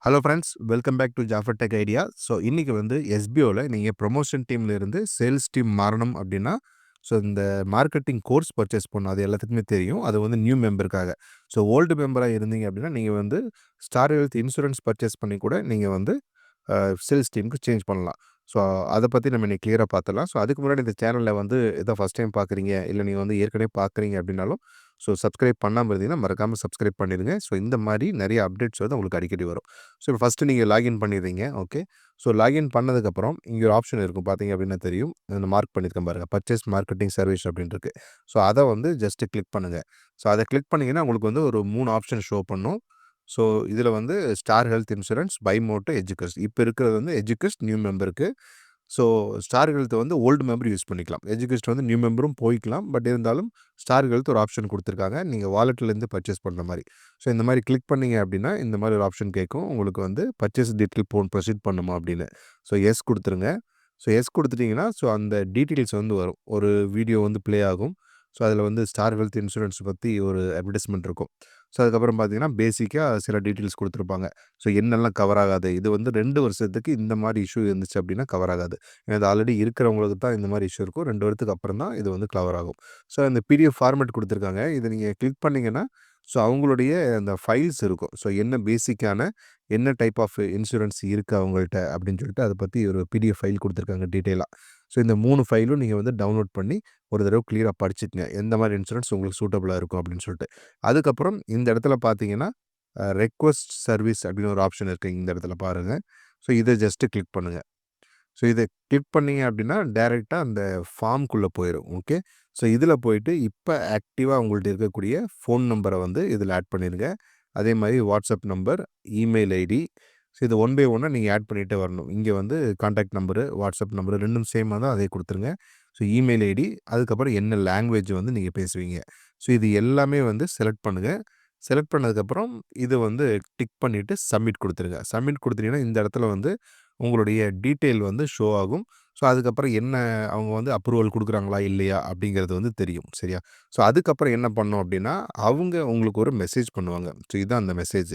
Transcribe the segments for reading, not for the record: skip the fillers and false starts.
Hello friends, welcome back to Jafar tech idea. So இன்னைக்கு வந்து எஸ்பிஓவில் நீங்கள் ப்ரொமோஷன் டீம்ல இருந்து சேல்ஸ் டீம் மாறணும் அப்படின்னா, ஸோ இந்த மார்க்கெட்டிங் கோர்ஸ் பர்ச்சேஸ் பண்ணணும். அது எல்லாத்துக்குமே தெரியும். அது வந்து நியூ மெம்பருக்காக. ஸோ ஓல்டு மெம்பராக இருந்தீங்க அப்படின்னா, நீங்கள் வந்து ஸ்டார் ஹெல்த் இன்சூரன்ஸ் பர்ச்சேஸ் பண்ணி கூட நீங்கள் வந்து சேல்ஸ் டீமுக்கு சேஞ்ச் பண்ணலாம். ஸோ அதை பற்றி நம்ம இன்னைக்கு கிளியராக பார்த்துடலாம். ஸோ அதுக்கு முன்னாடி இந்த சேனலில் வந்து இதான் ஃபஸ்ட் டைம் பார்க்குறீங்க, இல்லை நீங்கள் வந்து ஏற்கனவே பார்க்குறீங்க அப்படின்னாலும், ஸோ சப்ஸ்கிரைப் பண்ணாமல் இருந்தீங்கன்னா மறக்காமல் சப்ஸ்கிரைப் பண்ணிடுங்க. ஸோ இந்த மாதிரி நிறைய அப்டேட்ஸ் வந்து உங்களுக்கு அடிக்கடி வரும். ஸோ இப்போ ஃபஸ்ட்டு நீங்கள் லாகின் பண்ணிடுறீங்க. ஓகே. ஸோ லாகின் பண்ணதுக்கப்புறம் இங்கே ஒரு ஆப்ஷன் இருக்கும், பார்த்தீங்க அப்படின்னா தெரியும். இந்த மார்க் பண்ணியிருக்கேன் பாருங்கள், பர்ச்சேஸ் மார்க்கெட்டிங் சர்வீஸ் அப்படின்னு இருக்கு. ஸோ அதை வந்து ஜஸ்ட்டு கிளிக் பண்ணுங்கள். ஸோ அதை கிளிக் பண்ணிங்கன்னா உங்களுக்கு வந்து ஒரு 3 ஆப்ஷன் ஷோ பண்ணும். ஸோ இதில் வந்து ஸ்டார் ஹெல்த் இன்சூரன்ஸ், பை மோட்டோ, எஜுகஸ்ட். இப்போ இருக்கிறது வந்து எஜுகஸ்ட் நியூ மெம்பருக்கு. ஸோ ஸ்டார் ஹெல்த் வந்து ஓல்டு மெம்பர் யூஸ் பண்ணிக்கலாம். எஜுகஸ்ட் வந்து நியூ மெம்பரும் போய்க்கலாம். பட் இருந்தாலும் ஸ்டார் ஹெல்த் ஒரு ஆப்ஷன் கொடுத்துருக்காங்க, நீங்கள் வாலெட்லேருந்து பர்ச்சேஸ் பண்ணுற மாதிரி. ஸோ இந்த மாதிரி கிளிக் பண்ணீங்க அப்படின்னா இந்த மாதிரி ஒரு ஆப்ஷன் கேட்கும். உங்களுக்கு வந்து பர்ச்சேஸ் டீட்டெயில் ப்ரொசீட் பண்ணுமா அப்படின்னு. ஸோ எஸ் கொடுத்துருங்க. ஸோ எஸ் கொடுத்துட்டிங்கன்னா ஸோ அந்த டீட்டெயில்ஸ் வந்து வரும். ஒரு வீடியோ வந்து ப்ளே ஆகும். ஸோ அதில் வந்து ஸ்டார் ஹெல்த் இன்சூரன்ஸ் பற்றி ஒரு அட்வர்டைஸ்மெண்ட் இருக்கும். ஸோ அதுக்கப்புறம் பார்த்தீங்கன்னா பேசிக்காக சில டீட்டெயில்ஸ் கொடுத்துருப்பாங்க. ஸோ என்னெல்லாம் கவர் ஆகாது, இது வந்து 2 வருஷத்துக்கு இந்த மாதிரி இஷ்யூ இருந்துச்சு அப்படின்னா கவர் ஆகாது. ஏன்னா இது ஆல்ரெடி இருக்கிறவங்களுக்கு தான் இந்த மாதிரி இஷ்யூ இருக்கும். 2 வருடத்துக்கு அப்புறம் தான் இது வந்து கவர் ஆகும். ஸோ இந்த பிடிஎஃப் ஃபார்மேட் கொடுத்துருக்காங்க. இதை நீங்கள் கிளிக் பண்ணிங்கன்னா ஸோ அவங்களுடைய அந்த ஃபைல்ஸ் இருக்கும். ஸோ என்ன பேசிக்கான என்ன டைப் ஆஃப் இன்சூரன்ஸ் இருக்குது அவங்கள்ட்ட அப்படின்னு சொல்லிட்டு அதை பற்றி ஒரு பிடிஎஃப் ஃபைல் கொடுத்துருக்காங்க டீட்டெயிலாக. ஸோ இந்த 3 ஃபைலும் நீங்கள் வந்து டவுன்லோட் பண்ணி ஒரு தடவை கிளியராக படிச்சுக்கங்க, எந்த மாதிரி இன்சூரன்ஸ் உங்களுக்கு சூட்டபுளாக இருக்கும் அப்படின்னு சொல்லிட்டு. அதுக்கப்புறம் இந்த இடத்துல பார்த்தீங்கன்னா ரெக்வெஸ்ட் சர்வீஸ் அப்படின்னு ஒரு ஆப்ஷன் இருக்குது, இந்த இடத்துல பாருங்கள். ஸோ இதை ஜஸ்ட்டு கிளிக் பண்ணுங்கள். ஸோ இதை கிளிக் பண்ணீங்க அப்படின்னா டைரெக்டாக அந்த ஃபார்ம்குள்ளே போயிடும். ஓகே. ஸோ இதில் போயிட்டு இப்போ ஆக்டிவாக உங்கள்கிட்ட இருக்கக்கூடிய ஃபோன் நம்பரை வந்து இதில் ஆட் பண்ணிடுங்க. அதே மாதிரி WhatsApp number, email ID. So இது ஒன் பை ஒன்னாக நீங்கள் ஆட் பண்ணிகிட்டே வரணும். இங்கே வந்து கான்டாக்ட் நம்பரு, வாட்ஸ்அப் நம்பரு ரெண்டும் சேமாக தான், அதே கொடுத்துருங்க. ஸோ இமெயில் ஐடி, அதுக்கப்புறம் என்ன லாங்குவேஜ் வந்து நீங்கள் பேசுவீங்க. ஸோ இது எல்லாமே வந்து செலக்ட் பண்ணுங்கள். செலக்ட் பண்ணதுக்கப்புறம் இது வந்து டிக் பண்ணிவிட்டு சப்மிட் கொடுத்துருங்க. சப்மிட் கொடுத்துட்டீங்கன்னா இந்த இடத்துல வந்து உங்களுடைய டீட்டெயில் வந்து ஷோ ஆகும். ஸோ அதுக்கப்புறம் என்ன அவங்க வந்து அப்ரூவல் கொடுக்குறாங்களா இல்லையா அப்படிங்கிறது வந்து தெரியும். சரியா? ஸோ அதுக்கப்புறம் என்ன பண்ணோம் அப்படின்னா, அவங்க உங்களுக்கு ஒரு மெசேஜ் பண்ணுவாங்க. ஸோ இதுதான் அந்த மெசேஜ்.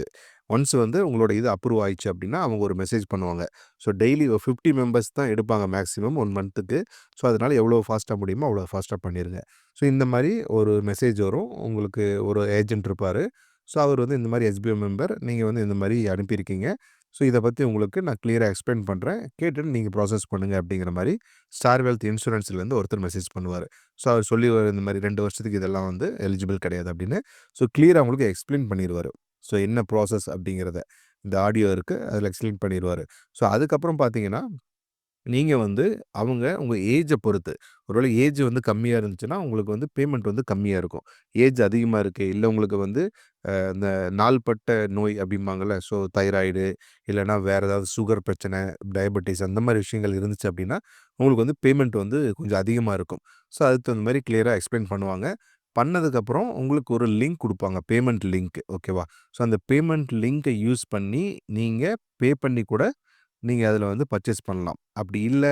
ஒன்ஸ் வந்து உங்களோட இது அப்ரூவ் ஆயிடுச்சு அப்படின்னா அவங்க ஒரு மெசேஜ் பண்ணுவாங்க. ஸோ டெய்லி 50 மெம்பர்ஸ் தான் எடுப்பாங்க மேக்ஸிமம் 1 மந்த்துக்கு. ஸோ அதனால் எவ்வளோ ஃபாஸ்ட்டாக முடியுமோ அவ்வளோ ஃபாஸ்ட்டாக பண்ணிடுங்க. ஸோ இந்த மாதிரி ஒரு மெசேஜ் வரும். உங்களுக்கு ஒரு ஏஜென்ட் இருப்பார். ஸோ அவர் வந்து இந்த மாதிரி எஸ்பிஐ மெம்பர், நீங்கள் வந்து இந்த மாதிரி அனுப்பியிருக்கீங்க. ஸோ இதை பற்றி உங்களுக்கு நான் கிளியராக எக்ஸ்பிளைன் பண்ணுறேன், கேட்டுட்டு நீங்கள் ப்ராசஸ் பண்ணுங்கள் அப்படிங்கிற மாதிரி ஸ்டார் வெல்த் இன்சூரன்ஸ்லேருந்து ஒருத்தர் மெசேஜ் பண்ணுவார். ஸோ அவர் சொல்லி இந்த மாதிரி 2 வருஷத்துக்கு இதெல்லாம் வந்து எலிஜிபிள் கிடையாது அப்படின்னு ஸோ கிளியராக உங்களுக்கு எக்ஸ்பிளைன் பண்ணிடுவார். ஸோ என்ன ப்ராசஸ் அப்படிங்கிறத இந்த ஆடியோ இருக்குது, அதில் எக்ஸ்பிளைன் பண்ணிடுவார். ஸோ அதுக்கப்புறம் பார்த்தீங்கன்னா நீங்கள் வந்து அவங்க உங்கள் ஏஜை பொறுத்து, ஒருவேளை ஏஜ் வந்து கம்மியாக இருந்துச்சுன்னா உங்களுக்கு வந்து பேமெண்ட் வந்து கம்மியாக இருக்கும். ஏஜ் அதிகமாக இருக்குது, இல்லை உங்களுக்கு வந்து இந்த நாள்பட்ட நோய் அப்படிம்பாங்கள்ல, ஸோ தைராய்டு இல்லைனா வேறு ஏதாவது சுகர் பிரச்சனை, டயபெட்டிஸ் அந்த மாதிரி விஷயங்கள் இருந்துச்சு அப்படின்னா உங்களுக்கு வந்து பேமெண்ட் வந்து கொஞ்சம் அதிகமாக இருக்கும். ஸோ அதுக்கு தகுந்த மாதிரி கிளியராக எக்ஸ்பிளைன் பண்ணுவாங்க. பண்ணதுக்கப்புறம் உங்களுக்கு ஒரு லிங்க் கொடுப்பாங்க, பேமெண்ட் லிங்க். ஓகேவா? ஸோ அந்த பேமெண்ட் லிங்க்கை யூஸ் பண்ணி நீங்கள் பே பண்ணி கூட நீங்கள் அதில் வந்து பர்ச்சேஸ் பண்ணலாம். அப்படி இல்லை,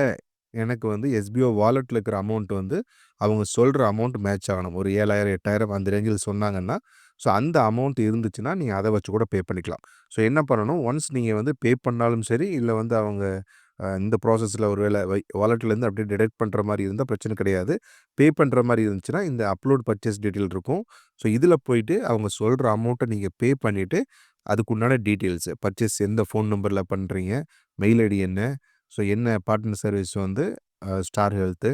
எனக்கு வந்து எஸ்பிஓ வாலெட்டில் இருக்கிற அமௌண்ட் வந்து அவங்க சொல்கிற அமௌண்ட் மேட்ச் ஆகணும், ஒரு 7,000 8,000 அந்த ரேஞ்சில் சொன்னாங்கன்னா, ஸோ அந்த அமௌண்ட் இருந்துச்சுன்னா நீங்கள் அதை வச்சு கூட பே பண்ணிக்கலாம். ஸோ என்ன பண்ணணும், ஒன்ஸ் நீங்கள் வந்து பே பண்ணாலும் சரி, இல்லை வந்து அவங்க இந்த ப்ராசஸில் ஒரு வேளை வாலெட்லேருந்து அப்படியே டிடெக்ட் பண்ணுற மாதிரி இருந்தால் பிரச்சனை கிடையாது. பே பண்ணுற மாதிரி இருந்துச்சுன்னா இந்த அப்லோட் பர்ச்சேஸ் டீட்டெயில் இருக்கும். ஸோ இதில் போயிட்டு அவங்க சொல்கிற அமௌண்ட்டை நீங்கள் பே பண்ணிவிட்டு அதுக்கு உண்டான டீட்டெயில்ஸு, பர்ச்சேஸ் எந்த ஃபோன் நம்பரில் பண்ணுறீங்க, மெயில் ஐடி என்ன, ஸோ என்ன பார்ட்னர் சர்வீஸ் வந்து ஸ்டார் ஹெல்த்து,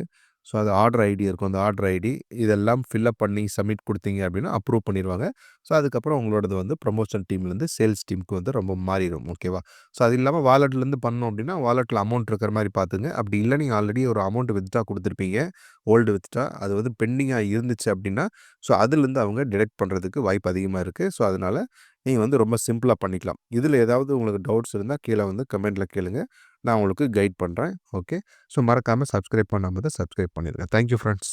ஸோ அது ஆர்டர் ஐடி இருக்கும், அந்த ஆர்டர் ஐடி இதெல்லாம் ஃபில்அப் பண்ணி சப்மிட் கொடுத்தீங்க அப்படின்னா அப்ரூவ் பண்ணிடுவாங்க. ஸோ அதுக்கப்புறம் உங்களோடது வந்து ப்ரொமோஷன் டீம்லேருந்து சேல்ஸ் டீமுக்கு வந்து ரொம்ப மாறிடும். ஓகேவா? ஸோ அது இல்லாமல் வாலெட்லேருந்து பண்ணோம் அப்படின்னா வாலெட்டில் அமௌண்ட் இருக்கிற மாதிரி பார்த்துங்க. அப்படி இல்லை, நீங்கள் ஆல்ரெடி ஒரு அமௌண்ட் வித்ட்ரா கொடுத்துருப்பீங்க, ஓல்டு வித்ட்ரா, அது வந்து பெண்டிங்காக இருந்துச்சு அப்படின்னா ஸோ அதுலேருந்து அவங்க டிடெக்ட் பண்ணுறதுக்கு வாய்ப்பு அதிகமாக இருக்குது. ஸோ அதனால் நீங்கள் வந்து ரொம்ப சிம்பிளாக பண்ணிக்கலாம். இதில் ஏதாவது உங்களுக்கு டவுட்ஸ் இருந்தால் கீழே வந்து கமெண்ட்டில் கேளுங்க, நான் உங்களுக்கு கைட் பண்ணுறேன். ஓகே. ஸோ மறக்காமல் சப்ஸ்கிரைப் பண்ணாமல் தான் சப்ஸ்கிரைப் பண்ணிடுங்க. Thank you friends.